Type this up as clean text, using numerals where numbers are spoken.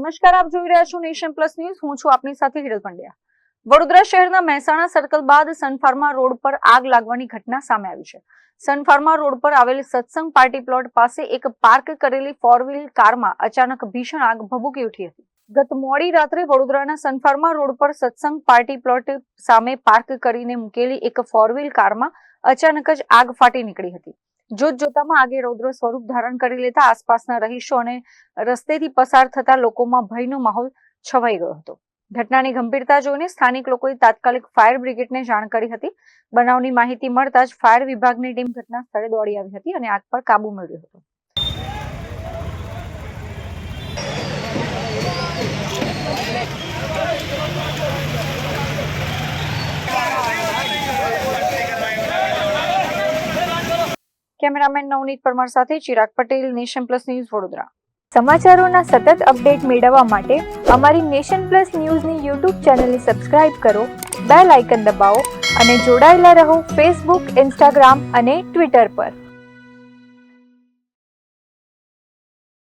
નમસ્કાર, આપ જોઈ રહ્યા છો નેશન પ્લસ ન્યૂઝ. હું છું આપની સાથે હિરલ પંડ્યા. વડોદરા શહેરના મહેસાણા સર્કલ બાદ સનફાર્મા રોડ પર આગ લાગવાની ઘટના સામે આવી છે. સનફાર્મા રોડ પર આવેલ સત્સંગ પાર્ટી પ્લોટ પાસે એક પાર્ક કરેલી 4 વ્હીલ કારમાં અચાનક ભીષણ આગ ભભૂકી ઉઠી હતી. ગત મોડી રાત્રે વડોદરાના સનફાર્મા રોડ પર સત્સંગ પાર્ટી પ્લોટ સામે પાર્ક કરીને મૂકેલી એક 4 વ્હીલ કારમાં અચાનક જ આગ ફાટી નીકળી હતી. જોતજોતામાં આગે રૌદ્ર સ્વરૂપ ધારણ કરી લેતા આસપાસના રહીશો અને રસ્તેથી પસાર થતા લોકોમાં ભયનો માહોલ છવાઈ ગયો હતો. ઘટનાની ગંભીરતા જોઈને સ્થાનિક લોકોએ તાત્કાલિક ફાયર બ્રિગેડને જાણ કરી હતી. બનાવની માહિતી મળતા જ ફાયર વિભાગની ટીમ ઘટના સ્થળે દોડી આવી હતી અને આગ પર કાબુ મેળવ્યો હતો. કેમેરામેન નવનીત પરમાર સાથે Chirag Patel, Nation Plus News, Vadodara. સમાચારોના સતત અપડેટ મેળવવા માટે અમારી નેશન પ્લસ ન્યૂઝની યુટ્યુબ ચેનલને સબસ્ક્રાઇબ કરો, બેલ આઇકન દબાવો અને જોડાયેલા રહો ફેસબુક, ઇન્સ્ટાગ્રામ અને ટ્વિટર પર.